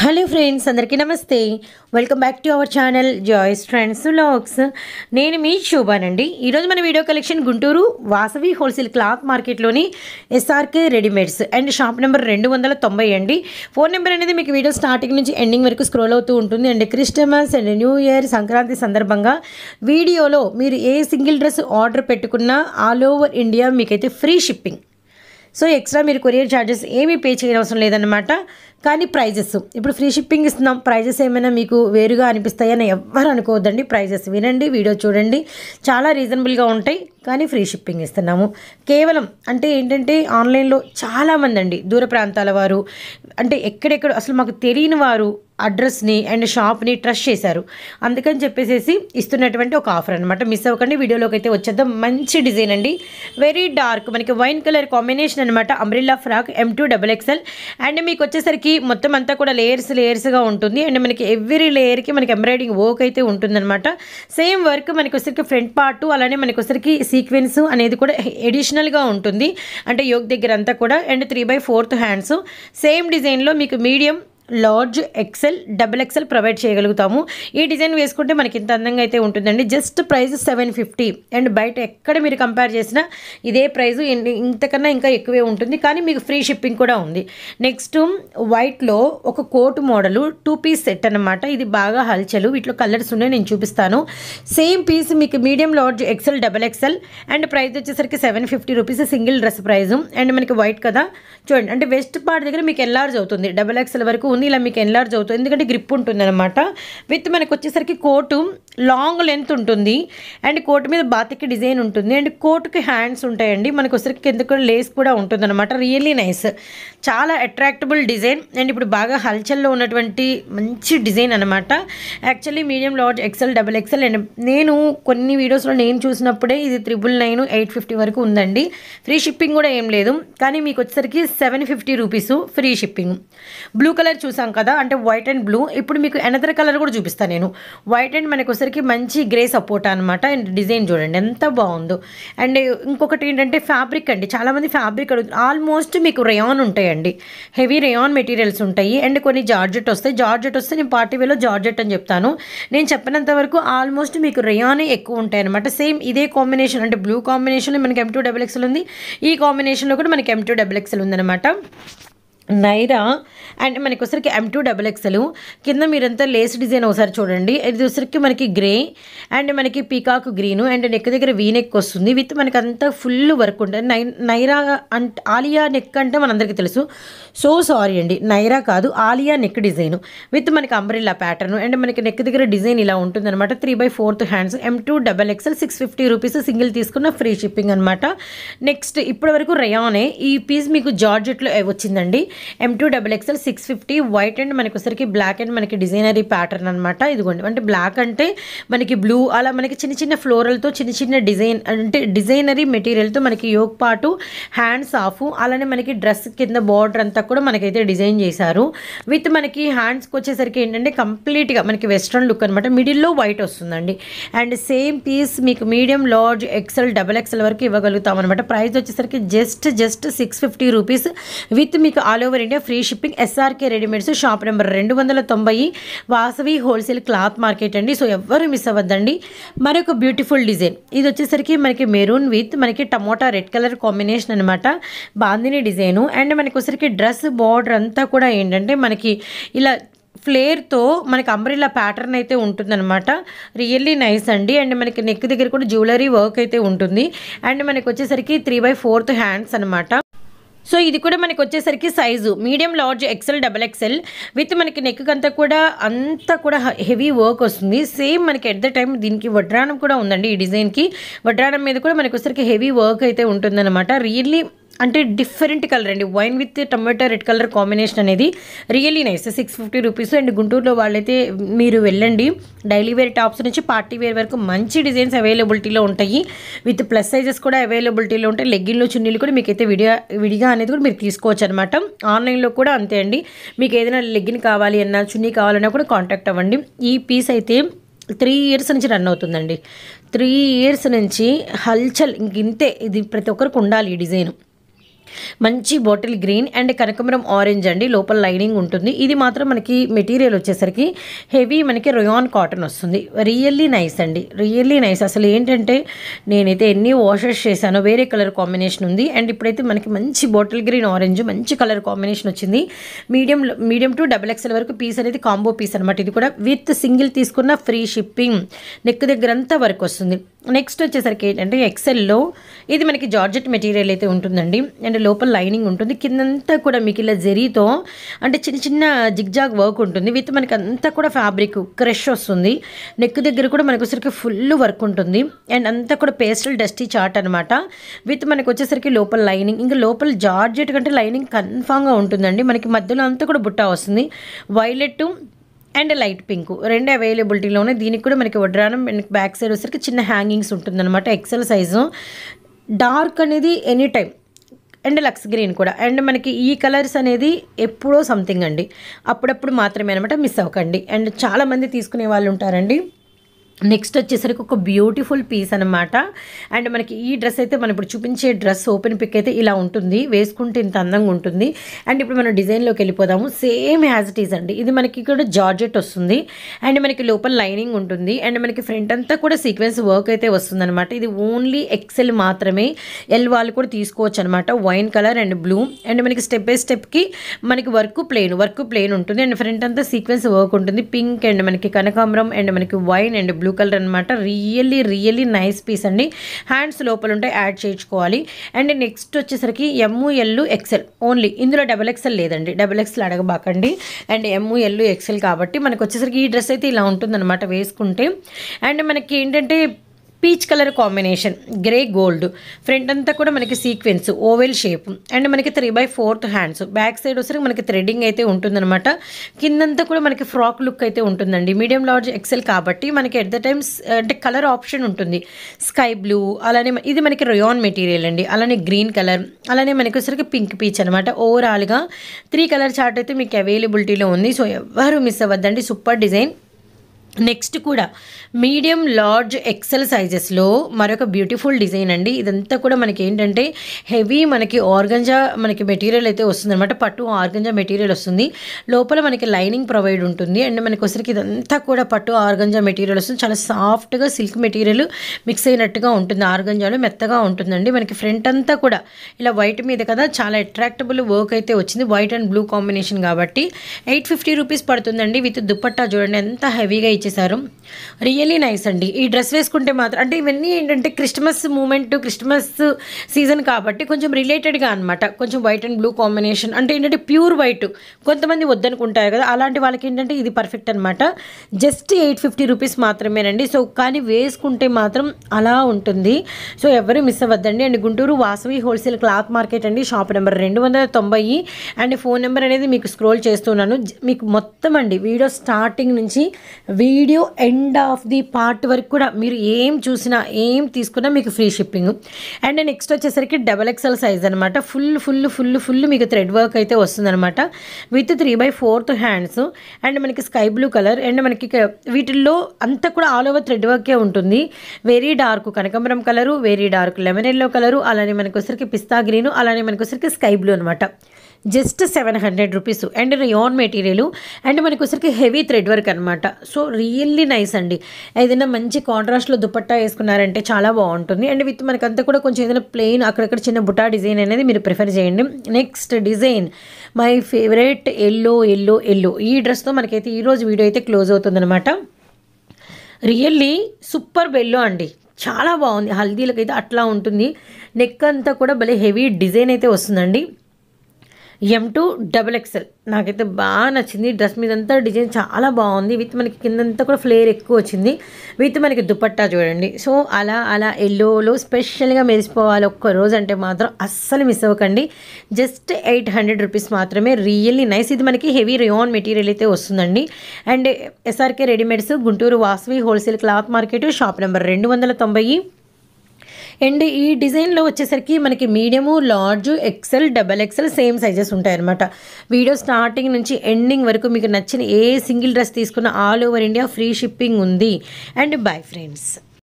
Hello friends, అందరికీ నమస్తే. Welcome back to our channel Joys Trends Vlogs. నేను మీ శోభానండి. ఈరోజు మన video collection Guntur Vasavi wholesale cloth మార్కెట్లోని SRK readymades and shop number 290 అండి. ఫోన్ నెంబర్ అనేది మీకు వీడియో స్టార్టింగ్ నుంచి ఎండింగ్ వరకు స్క్రోల్ అవుతూ ఉంటుంది. And Christmas and new year Sankranti సందర్భంగా వీడియోలో మీరు ఏ సింగిల్ డ్రెస్ ఆర్డర్ పెట్టుకున్నా ఆల్ ఓవర్ ఇండియా మీకైతే ఫ్రీ షిప్పింగ్. సో ఎక్స్ట్రా మీరు కొరియర్ ఛార్జెస్ ఏమీ పే చేయనవసరం లేదన్నమాట. కానీ ప్రైజెస్ ఇప్పుడు ఫ్రీ షిప్పింగ్ ఇస్తున్నాం, ప్రైజెస్ ఏమైనా మీకు వేరుగా అనిపిస్తాయని ఎవ్వరు అనుకోవద్దండి. ప్రైజెస్ వినండి, వీడియో చూడండి, చాలా రీజనబుల్గా ఉంటాయి. కానీ ఫ్రీ షిప్పింగ్ ఇస్తున్నాము. కేవలం అంటే ఏంటంటే ఆన్లైన్లో చాలామంది అండి దూర ప్రాంతాల వారు అంటే ఎక్కడెక్కడ అసలు మాకు తెలియని వారు అడ్రస్ని అండ్ షాప్ని ట్రస్ట్ చేశారు. అందుకని చెప్పేసి ఇస్తున్నటువంటి ఒక ఆఫర్ అనమాట. మిస్ అవ్వకండి. వీడియోలోకి అయితే వచ్చేద్దాం. మంచి డిజైన్ అండి, వెరీ డార్క్ మనకి వైన్ కలర్ కాంబినేషన్ అనమాట. Umbrella frock M2 XXL and మీకు వచ్చేసరికి మొత్తం అంతా కూడా లేయర్స్గా ఉంటుంది. అండ్ మనకి ఎవ్రీ లేయర్కి మనకి ఎంబ్రాయిడింగ్ వర్క్ అయితే ఉంటుందన్నమాట. సేమ్ వర్క్ మనకి వచ్చేసరికి ఫ్రంట్ పార్ట్, అలానే మనకి వచ్చేసరికి సీక్వెన్స్ అనేది కూడా ఎడిషనల్గా ఉంటుంది. అంటే యోక్ దగ్గర అంతా కూడా. And 3/4 hands. సేమ్ డిజైన్లో మీకు medium, large, XL, XXL provide చేయగలుగుతాము. ఈ డిజైన్ వేసుకుంటే మనకి ఇంత అందంగా అయితే ఉంటుందండి. Just price 750. అండ్ బయట ఎక్కడ మీరు కంపేర్ చేసినా ఇదే ప్రైస్, ఇంతకన్నా ఇంకా ఎక్కువే ఉంటుంది. కానీ మీకు ఫ్రీ షిప్పింగ్ కూడా ఉంది. నెక్స్ట్ వైట్లో ఒక కోట్ మోడలు 2 పీస్ సెట్ అనమాట. ఇది బాగా హల్చలు. వీటిలో కలర్స్ ఉన్నాయి, నేను చూపిస్తాను. సేమ్ పీస్ మీకు medium, large, XL, XXL and price వచ్చేసరికి 750 rupees single dress price. And మనకి వైట్ కదా చూడండి, అంటే వెస్ట్ పార్ట్ దగ్గర మీకు ఎన్లార్జ్ అవుతుంది. XXL వరకు ఉంది. ఇలా మీకు ఎన్లార్జ్ అవుతుంది, ఎందుకంటే గ్రిప్ ఉంటుంది అనమాట. విత్ మనకు వచ్చేసరికి కోటు లాంగ్ లెంత్ ఉంటుంది. అండ్ కోట్ మీద బాతికి డిజైన్ ఉంటుంది. అండ్ కోట్కి హ్యాండ్స్ ఉంటాయండి. మనకు వచ్చేసరికి కింద కూడా లేస్ కూడా ఉంటుంది అనమాట. రియల్లీ నైస్, చాలా అట్రాక్టబుల్ డిజైన్. అండ్ ఇప్పుడు బాగా హల్చల్లో ఉన్నటువంటి మంచి డిజైన్ అనమాట. Actually medium, large, XL, XXL. And నేను కొన్ని వీడియోస్లో నేను చూసినప్పుడే ఇది 999, 850 వరకు ఉందండి. ఫ్రీ షిప్పింగ్ కూడా ఏం లేదు. కానీ మీకు వచ్చేసరికి 750 rupees free shipping. Blue colour చూసాం కదా, అంటే వైట్ అండ్ బ్లూ. ఇప్పుడు మీకు అనదర్ కలర్ కూడా చూపిస్తాను నేను. వైట్ అండ్ మనకు వచ్చరికి మంచి గ్రే సపోర్ట్ అనమాట. అండ్ డిజైన్ చూడండి ఎంత బాగుందో. అండ్ ఇంకొకటి ఏంటంటే ఫ్యాబ్రిక్ అండి, చాలామంది ఫ్యాబ్రిక్ అడుగుతారు. ఆల్మోస్ట్ మీకు రేయాన్ ఉంటాయండి, హెవీ రేయాన్ మెటీరియల్స్ ఉంటాయి. అండ్ కొన్ని జార్జెట్ వస్తాయి. జార్జెట్ వస్తే నేను పార్టీ వేలో జార్జెట్ అని చెప్తాను. నేను చెప్పినంత వరకు ఆల్మోస్ట్ మీకు రేయానే ఎక్కువ ఉంటాయి అనమాట. సేమ్ ఇదే కాంబినేషన్, అంటే బ్లూ కాంబినేషన్లో మనకి M2 XXL ఉంది. ఈ కాంబినేషన్లో కూడా మనకి M2 XXL ఉందన్నమాట. నైరా అండ్ మనకి వచ్చరికి M2 XXL. కింద మీరంతా లేస్ డిజైన్ ఒకసారి చూడండి. ఇది వచ్చరికి మనకి గ్రే అండ్ మనకి పీకాక్ గ్రీన్ అండ్ నెక్ దగ్గర వీ నెక్ వస్తుంది. విత్ మనకి అంతా ఫుల్ వర్క్ ఉంటుంది. నైరా అంటే ఆలియా నెక్ అంటే మనందరికీ తెలుసు. సో సారీ అండి, నైరా కాదు, ఆలియా నెక్ డిజైన్ విత్ మనకి అంబ్రిల్లా ప్యాటర్న్. అండ్ మనకి నెక్ దగ్గర డిజైన్ ఇలా ఉంటుంది అనమాట. 3/4 hands. M2 XXL 650 rupees single తీసుకున్న ఫ్రీ షిప్పింగ్ అనమాట. నెక్స్ట్ ఇప్పటి వరకు రేయానే. ఈ పీస్ మీకు జార్జెట్లో వచ్చిందండి. M2 XXL 650 వైట్ అండ్ మనకి వచ్చరికి బ్లాక్ అండ్ మనకి డిజైనరీ ప్యాటర్న్ అనమాట. ఇదిగోండి, అంటే బ్లాక్ అంటే మనకి బ్లూ, అలా మనకి చిన్న చిన్న ఫ్లోరల్తో చిన్న డిజైన్, అంటే డిజైనరీ మెటీరియల్తో మనకి యోక్ పాటు, హ్యాండ్స్ ఆఫ్, అలానే మనకి డ్రెస్ కింద బార్డర్ అంతా కూడా మనకైతే డిజైన్ చేశారు. విత్ మనకి హ్యాండ్స్కి వచ్చేసరికి ఏంటంటే కంప్లీట్గా మనకి వెస్ట్రన్ లుక్ అనమాట. మిడిల్లో వైట్ వస్తుందండి. అండ్ సేమ్ పీస్ మీకు మీడియం, లార్జ్, XL, XXL వరకు ఇవ్వగలుగుతాం అనమాట. ప్రైస్ వచ్చేసరికి జస్ట్ 650 రూపీస్ విత్ మీకు all over India free shipping. SRK readymades shop number 290 Vasavi wholesale cloth market అండి. సో ఎవ్వరు మిస్ అవ్వద్దండి. మరొక బ్యూటిఫుల్ డిజైన్. ఇది వచ్చేసరికి మనకి మెరూన్ విత్ మనకి టమోటా రెడ్ కలర్ కాంబినేషన్ అనమాట. బాందిని డిజైను. అండ్ మనకి వచ్చరికి డ్రెస్ బార్డర్ అంతా కూడా ఏంటంటే మనకి ఇలా ఫ్లేర్తో మనకి అంబ్రిల్లా ప్యాటర్న్ అయితే ఉంటుందన్నమాట. రియల్లీ నైస్ అండి. అండ్ మనకి నెక్ దగ్గర కూడా జ్యువెలరీ వర్క్ అయితే ఉంటుంది. అండ్ మనకి వచ్చేసరికి 3/4 హ్యాండ్స్ అనమాట. సో ఇది కూడా మనకి వచ్చేసరికి size medium, large, XL, XXL with మనకి నెక్ అంతా కూడా హెవీ వర్క్ వస్తుంది. సేమ్ మనకి ఎట్ ద టైం దీనికి వడ్రానం కూడా ఉందండి. ఈ డిజైన్కి వడ్రానం మీద కూడా మనకి వచ్చేసరికి హెవీ వర్క్ అయితే ఉంటుందన్నమాట. రియల్లీ అంటే డిఫరెంట్ కలర్ అండి. Wine with tomato red colour combination అనేది రియల్లీ నైస్. 650 రూపీస్. అండ్ గుంటూరులో వాళ్ళైతే మీరు వెళ్ళండి. డైలీ వేర్ టాప్స్ నుంచి పార్టీ వేర్ వరకు మంచి డిజైన్స్ అవైలబిలిటీలో ఉంటాయి. విత్ ప్లస్ సైజెస్ కూడా అవైలబిలిటీలో ఉంటాయి. లెగ్గిన్లు, చున్నీలు కూడా మీకైతే విడిగా అనేది కూడా మీరు తీసుకోవచ్చు అనమాట. ఆన్లైన్లో కూడా అంతే అండి. మీకు ఏదైనా లెగ్గిన్ కావాలి అన్నా, చున్నీ కావాలన్నా కూడా కాంటాక్ట్ అవ్వండి. ఈ పీస్ అయితే 3 ఇయర్స్ నుంచి రన్ అవుతుందండి. 3 ఇయర్స్ నుంచి హల్చల్ ఇంతే. ఇది ప్రతి ఒక్కరికి ఉండాలి ఈ డిజైన్. మంచి బాటిల్ గ్రీన్ అండ్ కనకమరం ఆరెంజ్ అండి, లోపల లైనింగ్ ఉంటుంది. ఇది మాత్రం మనకి మెటీరియల్ వచ్చేసరికి హెవీ మనకి రయాన్ కాటన్ వస్తుంది. రియల్లీ నైస్ అండి, రియల్లీ నైస్. అసలు ఏంటంటే నేనైతే ఎన్ని వాషెస్ చేశానో, వేరే కలర్ కాంబినేషన్ ఉంది. అండ్ ఇప్పుడైతే మనకి మంచి బాటిల్ గ్రీన్ ఆరెంజ్ మంచి కలర్ కాంబినేషన్ వచ్చింది. మీడియం టు XXL వరకు పీస్ అనేది కాంబో పీస్ అనమాట. ఇది కూడా విత్ సింగిల్ తీసుకున్న ఫ్రీ షిప్పింగ్, నెక్ దగ్గర అంతా వరకు వస్తుంది. నెక్స్ట్ వచ్చేసరికి ఏంటంటే ఎక్సెల్లో ఇది మనకి జార్జెట్ మెటీరియల్ అయితే ఉంటుందండి. అండ్ లోపల లైనింగ్ ఉంటుంది. కిందంతా కూడా మీకు ఇలా జరీతో అంటే చిన్న చిన్న జిగ్జాగ్ వర్క్ ఉంటుంది. విత్ మనకి అంతా కూడా ఫ్యాబ్రిక్ క్రష్ వస్తుంది. నెక్ దగ్గర కూడా మనకు వచ్చేసరికి ఫుల్ వర్క్ ఉంటుంది. అండ్ అంతా కూడా పేస్టల్ డస్టీ చార్ట్ అనమాట. విత్ మనకు వచ్చేసరికి లోపల లైనింగ్, ఇంకా లోపల జార్జెట్ కంటే లైనింగ్ కన్ఫామ్గా ఉంటుందండి. మనకి మధ్యలో అంతా కూడా బుట్ట వస్తుంది. వైలెట్ అండ్ లైట్ పింక్ రెండు అవైలబిలిటీలోనే. దీనికి కూడా మనకి వడ్రానం మనకి బ్యాక్ సైడ్ వచ్చేసరికి చిన్న హ్యాంగింగ్స్ ఉంటుందన్నమాట. ఎక్సెల్ సైజు, డార్క్ అనేది any time and lux green కూడా. అండ్ మనకి ఈ కలర్స్ అనేది ఎప్పుడో సంథింగ్ అండి, అప్పుడప్పుడు మాత్రమే అనమాట, మిస్ అవ్వకండి. అండ్ చాలామంది తీసుకునే వాళ్ళు ఉంటారండి. నెక్స్ట్ వచ్చేసరికి ఒక బ్యూటిఫుల్ పీస్ అనమాట. అండ్ మనకి ఈ డ్రెస్ అయితే మనం ఇప్పుడు చూపించే డ్రెస్ ఓపెన్ పిక్ అయితే ఇలా ఉంటుంది, వేసుకుంటే ఇంత అందంగా ఉంటుంది. అండ్ ఇప్పుడు మనం డిజైన్లోకి వెళ్ళిపోదాము. సేమ్ యాజ్ ఇట్ ఈజ్ అండి. ఇది మనకి ఇక్కడ జార్జెట్ వస్తుంది. అండ్ మనకి లోపల లైనింగ్ ఉంటుంది. అండ్ మనకి ఫ్రంట్ అంతా కూడా సీక్వెన్స్ వర్క్ అయితే వస్తుంది అనమాట. ఇది ఓన్లీ ఎక్సెల్ మాత్రమే, ఎల్ వాళ్ళు కూడా తీసుకోవచ్చు అనమాట. Wine colour and blue. And మనకి స్టెప్ బై స్టెప్కి మనకి వర్క్ ప్లెయిన్ ఉంటుంది. అండ్ ఫ్రంట్ అంతా సీక్వెన్స్ వర్క్ ఉంటుంది. పింక్ అండ్ మనకి కనకాంబరం అండ్ మనకి వైన్ అండ్ బ్లూ కలర్ అనమాట. రియల్లీ నైస్ పీస్ అండి. హ్యాండ్స్ లోపల ఉంటే యాడ్ చేయించుకోవాలి. అండ్ నెక్స్ట్ వచ్చేసరికి ML XL ఓన్లీ, ఇందులో XXL లేదండి. XXL అడగబాకండి. అండ్ ML XL కాబట్టి మనకు వచ్చేసరికి ఈ డ్రెస్ అయితే ఇలా ఉంటుందన్నమాట వేసుకుంటే. అండ్ మనకి ఏంటంటే peach colour combination, grey gold. Front అంతా కూడా మనకి సీక్వెన్స్ ఓవెల్ షేప్. అండ్ మనకి 3/4 హ్యాండ్స్. బ్యాక్ సైడ్ వచ్చేసరికి మనకి థ్రెడ్డింగ్ అయితే ఉంటుందన్నమాట. కిందంతా కూడా మనకి ఫ్రాక్ లుక్ అయితే ఉంటుందండి. మీడియం లార్జ్ XL కాబట్టి మనకి ఎట్ ద టైమ్స్ అంటే కలర్ ఆప్షన్ ఉంటుంది. స్కై బ్లూ, అలానే ఇది మనకి రయాన్ మెటీరియల్ అండి. అలానే గ్రీన్ కలర్, అలానే మనకి వచ్చేసరికి పింక్ పీచ్ అనమాట. ఓవరాల్గా 3 కలర్ చార్ట్ అయితే మీకు అవైలబిలిటీలో ఉంది. సో ఎవరు మిస్ అవ్వద్దండి, సూపర్ డిజైన్. నెక్స్ట్ కూడా మీడియం లార్జ్ XL సైజెస్లో మరొక బ్యూటిఫుల్ డిజైన్ అండి. ఇదంతా కూడా మనకి ఏంటంటే హెవీ మనకి ఆర్గంజా మనకి మెటీరియల్ అయితే వస్తుంది అనమాట. పట్టు ఆర్గంజా మెటీరియల్ వస్తుంది. లోపల మనకి లైనింగ్ ప్రొవైడ్ ఉంటుంది. అండ్ మనకి వచ్చరికి ఇదంతా కూడా పట్టు ఆర్గంజా మెటీరియల్ వస్తుంది. చాలా సాఫ్ట్గా సిల్క్ మెటీరియల్ మిక్స్ అయినట్టుగా ఉంటుంది. ఆర్గంజాలో మెత్తగా ఉంటుందండి. మనకి ఫ్రంట్ అంతా కూడా ఇలా వైట్ మీద కదా, చాలా అట్రాక్టబుల్ వర్క్ అయితే వచ్చింది. వైట్ అండ్ బ్లూ కాంబినేషన్ కాబట్టి 850 రూపీస్ పడుతుందండి. విత్ దుపట్టా చూడండి ఎంత హెవీగా ఇచ్చేసారు. రియల్లీ నైస్ అండి. ఈ డ్రెస్ వేసుకుంటే మాత్రం అంటే ఇవన్నీ ఏంటంటే క్రిస్మస్ మూమెంట్, క్రిస్మస్ సీజన్ కాబట్టి కొంచెం రిలేటెడ్గా అనమాట. కొంచెం వైట్ అండ్ బ్లూ కాంబినేషన్ అంటే ఏంటంటే ప్యూర్ వైట్ కొంతమంది వద్దనుకుంటారు కదా, అలాంటి వాళ్ళకి ఏంటంటే ఇది పర్ఫెక్ట్ అనమాట. జస్ట్ 850 రూపీస్ మాత్రమేనండి. సో కానీ వేసుకుంటే మాత్రం అలా ఉంటుంది. సో ఎవరు మిస్ అవ్వద్దండి. And Guntur Vasavi wholesale cloth market అండి. Shop number 290. And phone number అనేది మీకు స్క్రోల్ చేస్తున్నాను. మీకు మొత్తం అండి వీడియో స్టార్టింగ్ నుంచి video end of the part వరకు కూడా మీరు ఏం చూసినా ఏం తీసుకున్నా మీకు ఫ్రీ షిప్పింగ్. అండ్ నెక్స్ట్ వచ్చేసరికి XXL సైజ్ అనమాట. ఫుల్ మీకు థ్రెడ్ వర్క్ అయితే వస్తుందన్నమాట. With 3/4 hands. అండ్ మనకి స్కై బ్లూ కలర్. అండ్ మనకి వీటిల్లో అంతా కూడా ఆల్ ఓవర్ థ్రెడ్ వర్కే ఉంటుంది. వెరీ డార్క్ కనకాంబరం colour, very dark lemon yellow colour, అలానే మనకి వచ్చరికి పిస్తా గ్రీను, అలానే మనకి వచ్చరికి స్కై బ్లూ అనమాట. Just 700 rupees. And rayon material. And మనకి వచ్చరికి హెవీ థ్రెడ్ వర్క్ అనమాట. సో రియల్లీ నైస్ అండి. ఏదైనా మంచి కాంట్రాస్ట్లో దుపట్టా వేసుకున్నారంటే చాలా బాగుంటుంది. అండ్ విత్ మనకి అంతా కూడా కొంచెం ఏదైనా ప్లెయిన్ అక్కడక్కడ చిన్న బుటా డిజైన్ అనేది మీరు ప్రిఫర్ చేయండి. Next design my favourite yellow. ఈ డ్రెస్తో మనకైతే ఈరోజు వీడియో అయితే క్లోజ్ అవుతుందన్నమాట. రియల్లీ సూపర్ బెల్లో అండి, చాలా బాగుంది. హల్దీలకైతే అట్లా ఉంటుంది. నెక్ అంతా కూడా భలే హెవీ డిజైన్ అయితే వస్తుందండి. M2XXL నాకైతే బాగా నచ్చింది. డ్రెస్ మీదంతా డిజైన్ చాలా బాగుంది. విత్ మనకి కిందంతా కూడా ఫ్లేర్ ఎక్కువ వచ్చింది. విత్ మనకి దుపట్టా చూడండి. సో అలా ఎల్లోలో స్పెషల్గా మెరిసిపోవాలి ఒక్క రోజు అంటే మాత్రం అస్సలు మిస్ అవ్వకండి. జస్ట్ 800 రూపీస్ మాత్రమే. Really nice. ఇది మనకి హెవీ రియాన్ మెటీరియల్ అయితే వస్తుందండి. And SRK readymades, Guntur Vasavi wholesale cloth market, shop number 290. And ఈ డిజైన్లో వచ్చేసరికి మనకి medium, large, XL, XXL same sizes ఉంటాయన్నమాట. వీడియో స్టార్టింగ్ నుంచి ఎండింగ్ వరకు మీకు నచ్చిన ఏ సింగిల్ డ్రెస్ తీసుకున్న all over India free shipping ఉంది. And bye friends.